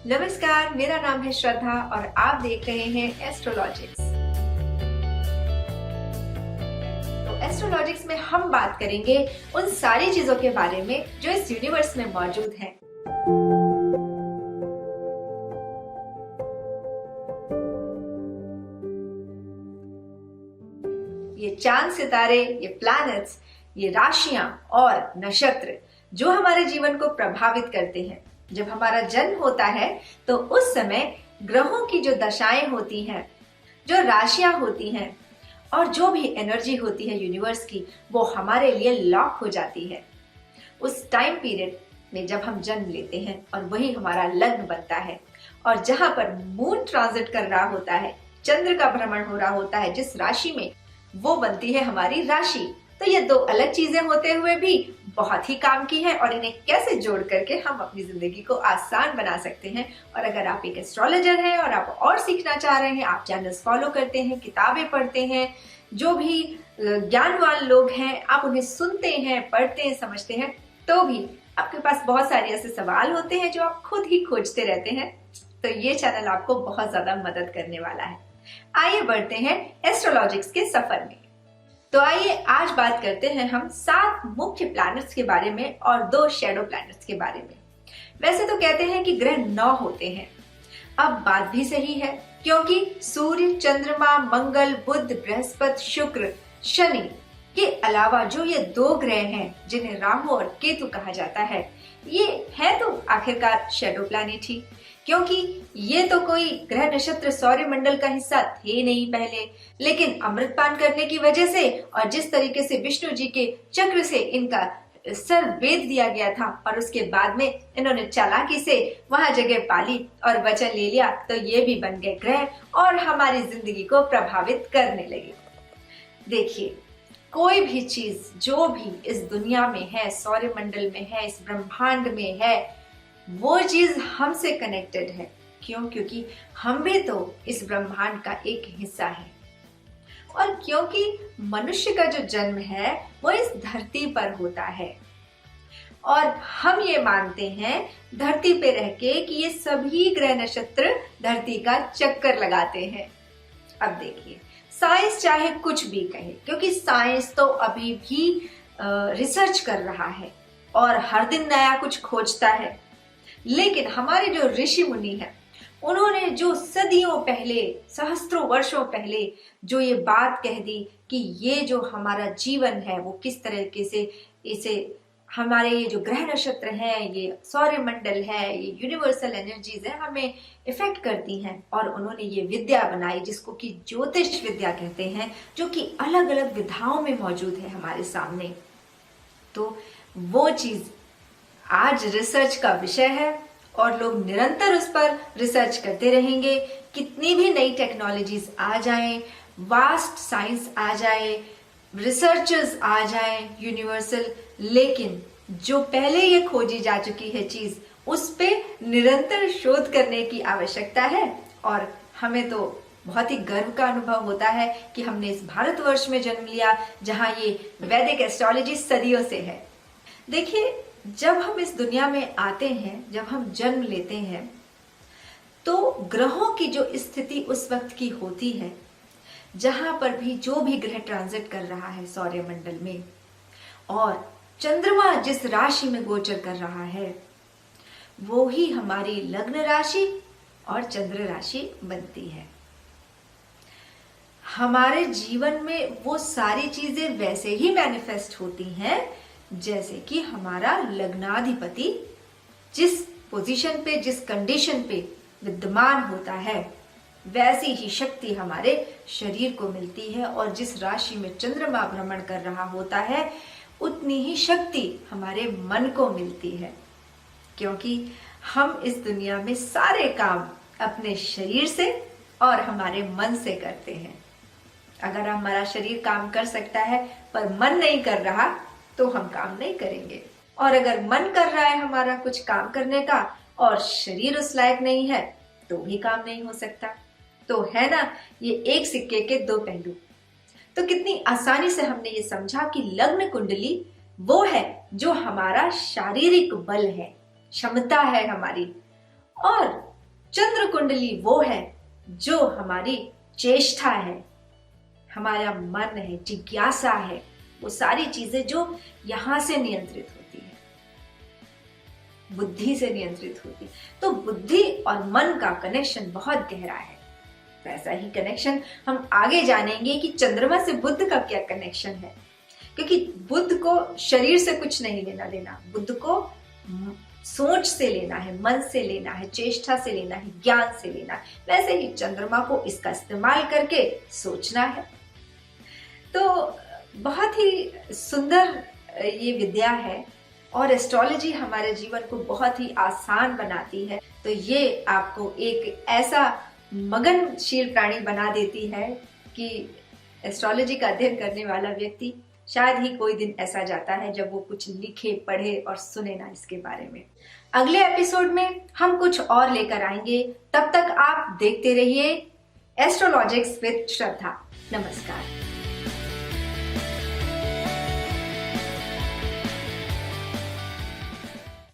नमस्कार, मेरा नाम है श्रद्धा और आप देख रहे हैं एस्ट्रोलॉजिक्स। तो एस्ट्रोलॉजिक्स में हम बात करेंगे उन सारी चीजों के बारे में जो इस यूनिवर्स में मौजूद हैं। ये चांद, सितारे, ये प्लैनेट्स, ये राशियां और नक्षत्र जो हमारे जीवन को प्रभावित करते हैं। जब हमारा जन्म होता है तो उस समय ग्रहों की जो दशाएं होती हैं, जो राशियां होती हैं और जो भी एनर्जी होती है यूनिवर्स की, वो हमारे लिए लॉक हो जाती है। उस टाइम पीरियड में जब हम जन्म लेते हैं और वही हमारा लग्न बनता है, और जहां पर मून ट्रांजिट कर रहा होता है, चंद्र का भ्रमण हो रहा होता है जिस राशि में, वो बनती है हमारी राशि। तो ये दो अलग चीजें होते हुए भी बहुत ही काम की है और इन्हें कैसे जोड़ करके हम अपनी जिंदगी को आसान बना सकते हैं। और अगर आप एक एस्ट्रोलॉजर हैं और आप और सीखना चाह रहे हैं, आप चैनल्स फॉलो करते हैं, किताबें पढ़ते हैं, जो भी ज्ञानवान लोग हैं आप उन्हें सुनते हैं, पढ़ते हैं, समझते हैं, तो भी आपके पास बहुत सारे ऐसे सवाल होते हैं जो आप खुद ही खोजते रहते हैं, तो ये चैनल आपको बहुत ज्यादा मदद करने वाला है। आइए बढ़ते हैं एस्ट्रोलॉजिक्स के सफर में। तो आइए आज बात करते हैं हम 7 मुख्य प्लैनेट्स के बारे में और 2 शैडो प्लैनेट्स के बारे में। वैसे तो कहते हैं कि ग्रह 9 होते हैं। अब बात भी सही है, क्योंकि सूर्य, चंद्रमा, मंगल, बुध, बृहस्पति, शुक्र, शनि के अलावा जो ये 2 ग्रह हैं जिन्हें राहु और केतु कहा जाता है, ये है तो आखिरकार शैडो प्लैनेट ही, क्योंकि ये तो कोई ग्रह नक्षत्र सौर मंडल का हिस्सा थे नहीं पहले, लेकिन अमृतपान करने की वजह से और जिस तरीके से विष्णु जी के चक्र से इनका सर वेद दिया गया था और उसके बाद में इन्होंने चालाकी से वहां जगह पाली और वचन ले लिया, तो ये भी बन गए ग्रह और हमारी जिंदगी को प्रभावित करने लगे। देखिए, कोई भी चीज जो भी इस दुनिया में है, सौर मंडल में है, इस ब्रह्मांड में है, वो चीज हमसे कनेक्टेड है। क्यों? क्योंकि हम भी तो इस ब्रह्मांड का एक हिस्सा है। और क्योंकि मनुष्य का जो जन्म है वो इस धरती पर होता है और हम ये मानते हैं धरती पे रह के कि ये सभी ग्रह नक्षत्र धरती का चक्कर लगाते हैं। अब देखिए, साइंस चाहे कुछ भी कहे, क्योंकि साइंस तो अभी भी रिसर्च कर रहा है और हर दिन नया कुछ खोजता है, लेकिन हमारे जो ऋषि मुनि हैं उन्होंने जो सदियों पहले, सहस्त्रों वर्षों पहले जो ये बात कह दी कि ये जो हमारा जीवन है वो किस तरीके से इसे हमारे ये जो ग्रह नक्षत्र हैं, ये सौर मंडल है, ये यूनिवर्सल एनर्जीज है, हमें इफेक्ट करती हैं। और उन्होंने ये विद्या बनाई जिसको कि ज्योतिष विद्या कहते हैं, जो कि अलग अलग विधाओं में मौजूद है हमारे सामने। तो वो चीज आज रिसर्च का विषय है और लोग निरंतर उस पर रिसर्च करते रहेंगे। कितनी भी नई टेक्नोलॉजीज आ जाएं, वास्ट साइंस आ जाए, रिसर्चर्स आ जाएं यूनिवर्सल, लेकिन जो पहले ये खोजी जा चुकी है चीज, उस पे निरंतर शोध करने की आवश्यकता है। और हमें तो बहुत ही गर्व का अनुभव होता है कि हमने इस भारतवर्ष में जन्म लिया जहां ये वैदिक एस्ट्रोलॉजी सदियों से है। देखिए, जब हम इस दुनिया में आते हैं, जब हम जन्म लेते हैं, तो ग्रहों की जो स्थिति उस वक्त की होती है, जहां पर भी जो भी ग्रह ट्रांजिट कर रहा है सौर मंडल में, और चंद्रमा जिस राशि में गोचर कर रहा है, वो ही हमारी लग्न राशि और चंद्र राशि बनती है। हमारे जीवन में वो सारी चीजें वैसे ही मैनिफेस्ट होती हैं जैसे कि हमारा लग्नाधिपति जिस पोजीशन पे, जिस कंडीशन पे विद्यमान होता है, वैसी ही शक्ति हमारे शरीर को मिलती है। और जिस राशि में चंद्रमा भ्रमण कर रहा होता है, उतनी ही शक्ति हमारे मन को मिलती है, क्योंकि हम इस दुनिया में सारे काम अपने शरीर से और हमारे मन से करते हैं। अगर हमारा शरीर काम कर सकता है पर मन नहीं कर रहा, तो हम काम नहीं करेंगे। और अगर मन कर रहा है हमारा कुछ काम करने का और शरीर उस लायक नहीं है, तो भी काम नहीं हो सकता। तो है ना, ये एक सिक्के के 2 पहलू। तो कितनी आसानी से हमने ये समझा कि लग्न कुंडली वो है जो हमारा शारीरिक बल है, क्षमता है हमारी, और चंद्र कुंडली वो है जो हमारी चेष्टा है, हमारा मन है, जिज्ञासा है, वो सारी चीजें जो यहां से नियंत्रित होती है, बुद्धि से नियंत्रित होती है। तो बुद्धि और मन का कनेक्शन बहुत गहरा है। वैसा ही कनेक्शन हम आगे जानेंगे कि चंद्रमा से बुध का क्या कनेक्शन है, क्योंकि बुध को शरीर से कुछ नहीं लेना देना, बुध को सोच से लेना है, मन से लेना है, चेष्टा से लेना है, ज्ञान से लेना है। वैसे ही चंद्रमा को इसका इस्तेमाल करके सोचना है। तो बहुत ही सुंदर ये विद्या है और एस्ट्रोलॉजी हमारे जीवन को बहुत ही आसान बनाती है। तो ये आपको एक ऐसा मगनशील प्राणी बना देती है कि एस्ट्रोलॉजी का अध्ययन करने वाला व्यक्ति शायद ही कोई दिन ऐसा जाता है जब वो कुछ लिखे, पढ़े और सुने ना इसके बारे में। अगले एपिसोड में हम कुछ और लेकर आएंगे। तब तक आप देखते रहिए एस्ट्रोलॉजिक्स विद श्रद्धा। नमस्कार।